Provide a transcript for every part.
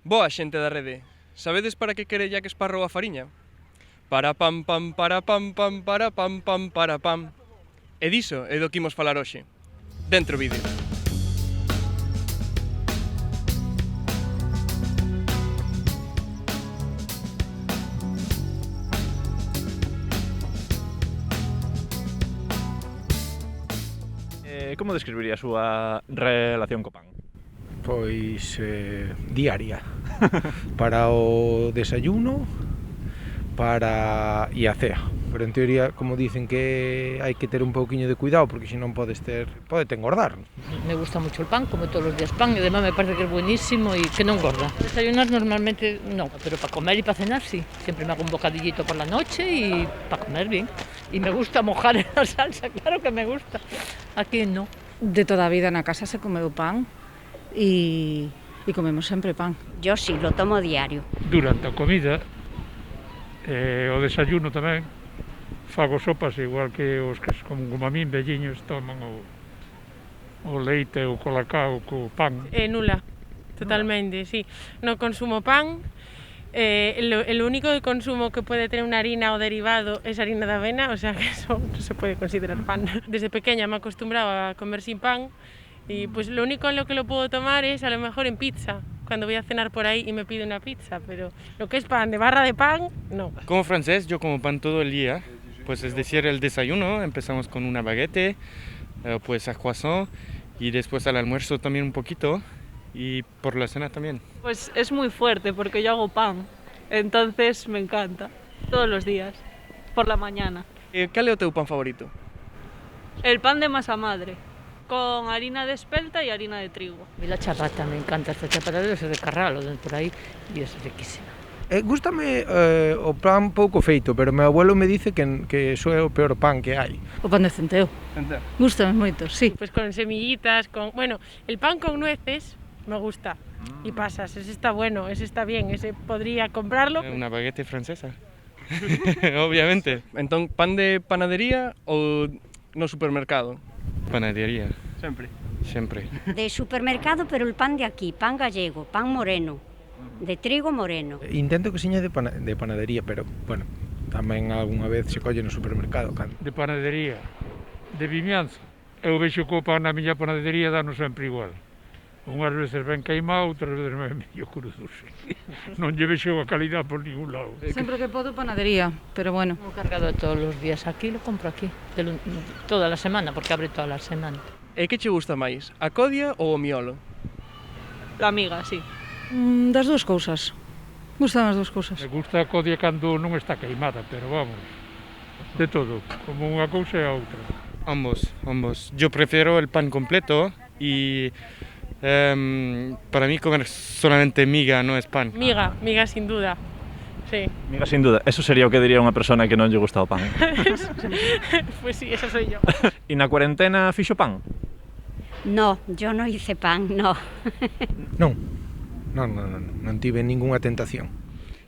Boa, xente da rede. Sabedes para que quere Jack Sparrow a fariña? Para pam pam para pam pam para pam pam para pam. E diso é do que imos falar hoxe. Dentro vídeo. Como describiría a súa relación co pan? Pois diaria. Para o desayuno, para e a cea. Pero en teoría, como dicen que hai que ter un pouquiño de cuidado porque senón podete engordar. Me gusta mucho el pan, como todos los días pan, y además me parece que es buenísimo y que no engorda. Desayunar normalmente no, pero para comer y para cenar sí. Siempre me hago un bocadillito por la noche y para comer bien. Y me gusta mojar en la salsa, claro que me gusta. Aquí no. De toda a vida na casa se comeu pan e comemos sempre pan. Yo sí, lo tomo diario. Durante a comida, o desayuno tamén, fago sopas igual que os que como a min velliños toman o leite ou colacao co pan. Nula, totalmente, sí. No consumo pan. El único que consumo que puede tener una harina o derivado es harina de avena, o sea que eso no se puede considerar pan. Desde pequeña me acostumbraba a comer sin pan y pues lo único en lo que lo puedo tomar es a lo mejor en pizza, cuando voy a cenar por ahí y me pido una pizza, pero lo que es pan, de barra de pan, no. Como francés yo como pan todo el día, pues es decir el desayuno, empezamos con una baguette, pues a croissant y después al almuerzo también un poquito. Y por la cena también. Pues es muy fuerte porque yo hago pan, entonces me encanta, todos los días, por la mañana. Cal é o teu pan favorito? El pan de masa madre, con harina de espelta y harina de trigo. Y la chapata, me encanta esta chapata de Carral o de por ahí y es riquísima. Gústame o pan pouco feito, pero meu abuelo me dice que iso é o peor pan que hai. O pan de centeo. Gústame moito, sí. Pues con semillitas, bueno, el pan con nueces me gusta. Y pasas, ese está bueno, ese está bien, ese podría comprarlo. Una baguette francesa, obviamente. Entón, pan de panadería ou no supermercado? Panadería. Sempre? Sempre. De supermercado, pero el pan de aquí, pan gallego, pan moreno, de trigo moreno. Intento que seña de panadería, pero, bueno, tamén algunha vez se colle no supermercado. De panadería, de Vimianzo. Eu vexo que o pan na miña panadería danos sempre igual. Unhas veces ben queimado, outras veces ben medio crudo. Non lle vexo a calidad por ningún lado. Sempre que podo panadería, pero bueno. Hemos cargado todos los días aquí, lo compro aquí, toda la semana, porque abre toda la semana. E que che gusta máis, a codia ou o miolo? La miga, sí. Das dúas cousas. Gustan as dúas cousas. Me gusta a codia cando non está queimada, pero vamos, de todo, como unha cousa e a outra. Ambos. Yo prefiero el pan completo y para mí comer solamente miga no es pan. Miga sin duda. Sí. Miga sin duda, eso sería o que diría unha persona que non lle gusta o pan. Pues sí, esa soy yo. E na cuarentena fixo pan? No, yo no hice pan, no. Non tive ningunha tentación.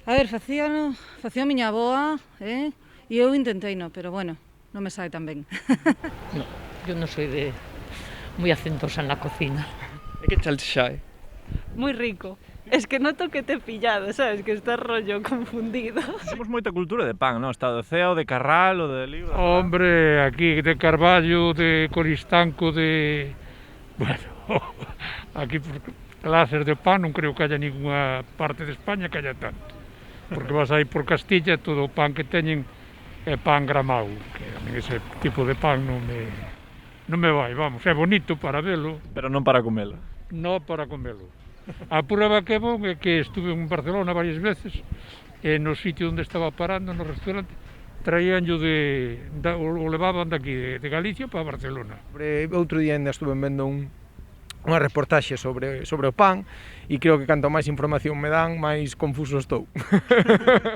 A ver, facía a miña avoa, e eu intentei, pero bueno, non me sae tan ben. No, yo no soy muy hacentosa en la cocina. E que tal xa? Muy rico. Es que noto que te he pillado, ¿sabes? Que estás rollo confundido. Temos moita cultura de pan, non? Está do Cea, o de Carral, o de Libra. Hombre, aquí de Carballo, de Coristanco, de... Bueno, aquí por clases de pan non creo que haya ninguna parte de España que haya tanto. Porque vas aí por Castilla, todo o pan que teñen é pan gramado, que a mí ese tipo de pan non me vai, vamos, é bonito para velo. Pero non para comelo. Non para comelo. A prueba que é bon é que estuve en Barcelona varias veces e no sitio onde estaba parando, no restaurante, traíanllo o levaban daqui de Galicia para Barcelona. Outro día ainda estuve vendo unha reportaxe sobre o pan e creo que canto máis información me dan, máis confuso estou.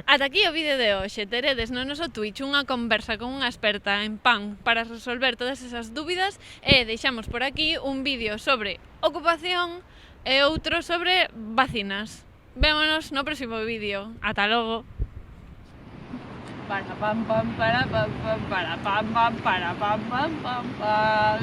Ata aquí o vídeo de hoxe. Teredes no noso Twitch unha conversa con unha experta en pan para resolver todas esas dúbidas e deixamos por aquí un vídeo sobre ocupación e outro sobre vacinas. Vémonos no próximo vídeo. Ata logo. Para pam pam para pam pam para pam pam para pam pam pam pam.